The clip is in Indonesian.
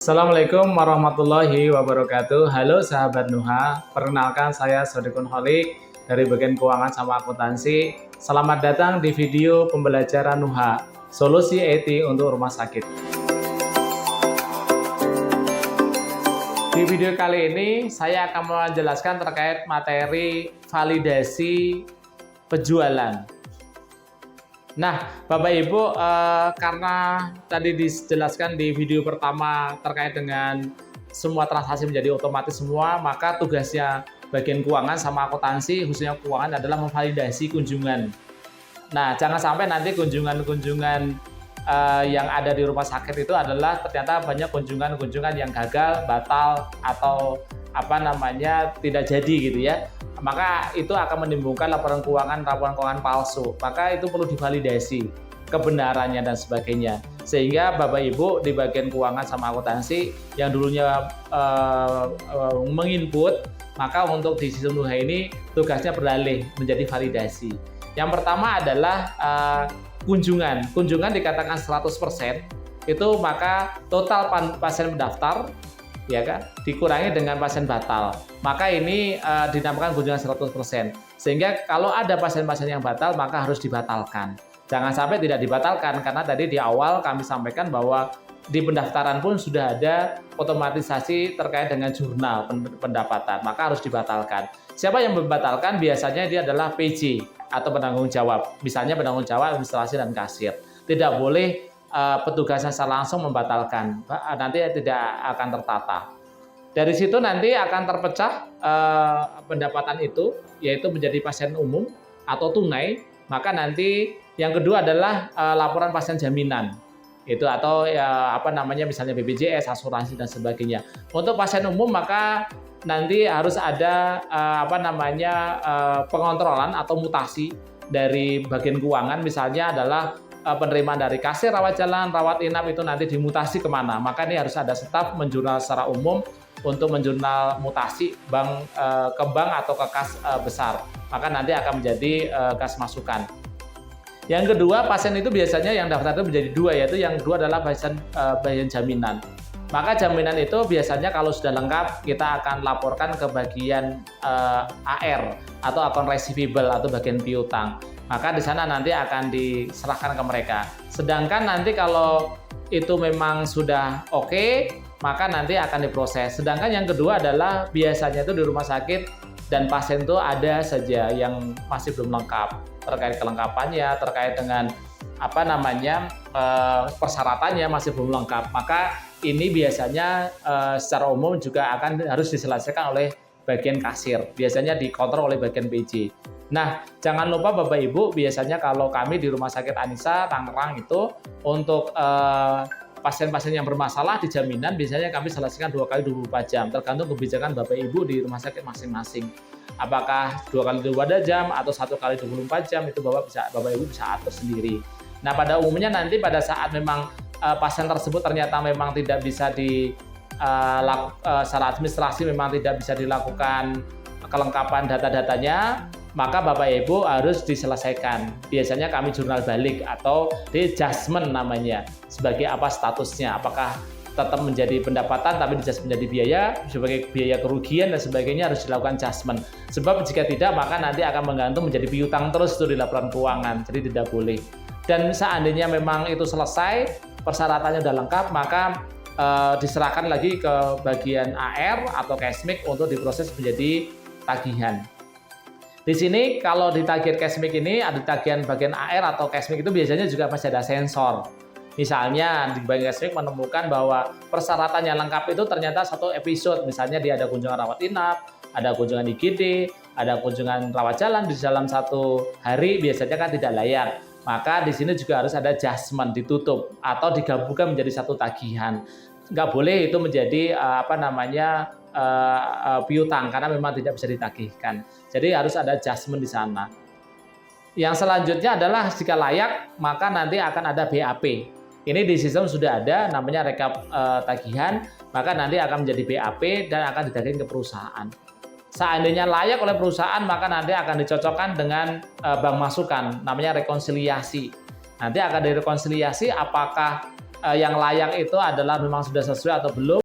Assalamualaikum warahmatullahi wabarakatuh. Halo sahabat Nuha, perkenalkan saya Sodikun Holik dari bagian keuangan sama akuntansi. Selamat datang di video pembelajaran Nuha, solusi IT untuk rumah sakit. Di video kali ini saya akan menjelaskan terkait materi validasi penjualan. Nah, Bapak Ibu, karena tadi dijelaskan di video pertama terkait dengan semua transaksi menjadi otomatis semua, maka tugasnya bagian keuangan sama akuntansi, khususnya keuangan adalah memvalidasi kunjungan. Nah, jangan sampai nanti kunjungan-kunjungan yang ada di rumah sakit itu adalah ternyata banyak kunjungan-kunjungan yang gagal, batal, atau tidak jadi gitu ya. Maka itu akan menimbulkan laporan keuangan palsu. Maka itu perlu divalidasi kebenarannya dan sebagainya. Sehingga Bapak Ibu di bagian keuangan sama akuntansi yang dulunya menginput, maka untuk di sistem Nuha ini tugasnya beralih menjadi validasi. Yang pertama adalah kunjungan. Kunjungan dikatakan 100%, itu maka total pasien mendaftar ya kan, dikurangi dengan pasien batal. Maka ini dinamakan kunjungan 100%. Sehingga kalau ada pasien-pasien yang batal, maka harus dibatalkan. Jangan sampai tidak dibatalkan, karena tadi di awal kami sampaikan bahwa di pendaftaran pun sudah ada otomatisasi terkait dengan jurnal pendapatan, maka harus dibatalkan. Siapa yang membatalkan? Biasanya dia adalah PJ atau penanggung jawab. Misalnya penanggung jawab administrasi dan kasir. Tidak boleh petugasnya secara langsung membatalkan, nanti tidak akan tertata. Dari situ nanti akan terpecah pendapatan itu, yaitu menjadi pasien umum atau tunai. Maka nanti yang kedua adalah laporan pasien jaminan, itu atau misalnya BPJS, asuransi dan sebagainya. Untuk pasien umum maka nanti harus ada pengontrolan atau mutasi dari bagian keuangan, misalnya adalah penerimaan dari kasir, rawat jalan, rawat inap itu nanti dimutasi kemana. Maka ini harus ada staf menjurnal secara umum untuk menjurnal mutasi ke bank atau ke kas besar. Maka nanti akan menjadi kas masukan. Yang kedua, pasien itu biasanya yang daftar itu menjadi dua, yaitu yang kedua adalah pasien jaminan. Maka jaminan itu biasanya kalau sudah lengkap, kita akan laporkan ke bagian AR atau akun receivable atau bagian piutang. Maka di sana nanti akan diserahkan ke mereka. Sedangkan nanti kalau itu memang sudah oke, maka nanti akan diproses. Sedangkan yang kedua adalah biasanya itu di rumah sakit dan pasien itu ada saja yang masih belum lengkap terkait kelengkapannya, terkait dengan persyaratannya masih belum lengkap. Maka ini biasanya secara umum juga harus diselesaikan oleh bagian kasir. Biasanya dikontrol oleh bagian PJ. Nah, jangan lupa Bapak Ibu, biasanya kalau kami di Rumah Sakit Anissa Tangerang itu untuk pasien-pasien yang bermasalah di jaminan biasanya kami selesaikan 2 kali 24 jam, tergantung kebijakan Bapak Ibu di rumah sakit masing-masing. Apakah 2 kali 24 jam atau 1 kali 24 jam itu Bapak Ibu bisa atur sendiri. Nah, pada umumnya nanti pada saat memang pasien tersebut ternyata memang tidak bisa secara administrasi memang tidak bisa dilakukan kelengkapan data-datanya, maka Bapak Ibu harus diselesaikan. Biasanya kami jurnal balik atau adjustment namanya. Sebagai apa statusnya? Apakah tetap menjadi pendapatan tapi adjust menjadi biaya, sebagai biaya kerugian dan sebagainya harus dilakukan adjustment. Sebab jika tidak maka nanti akan menggantung menjadi piutang terus itu di laporan keuangan. Jadi tidak boleh. Dan seandainya memang itu selesai, persyaratannya sudah lengkap, maka diserahkan lagi ke bagian AR atau Cashmik untuk diproses menjadi tagihan. Di sini kalau di tagihan Cashmik ini ada tagihan bagian AR atau Cashmik itu biasanya juga masih ada sensor. Misalnya di bagian Cashmik menemukan bahwa persyaratan yang lengkap itu ternyata satu episode. Misalnya dia ada kunjungan rawat inap, ada kunjungan IGD, ada kunjungan rawat jalan di dalam 1 hari, biasanya kan tidak layak. Maka di sini juga harus ada adjustment, ditutup atau digabungkan menjadi satu tagihan. Nggak boleh itu menjadi piutang karena memang tidak bisa ditagihkan. Jadi harus ada adjustment di sana. Yang selanjutnya adalah jika layak maka nanti akan ada BAP. Ini di sistem sudah ada namanya rekap tagihan, maka nanti akan menjadi BAP dan akan ditagihkan ke perusahaan. Seandainya layak oleh perusahaan maka nanti akan dicocokkan dengan bank masukan namanya rekonsiliasi. Nanti akan direkonsiliasi apakah yang layak itu adalah memang sudah sesuai atau belum.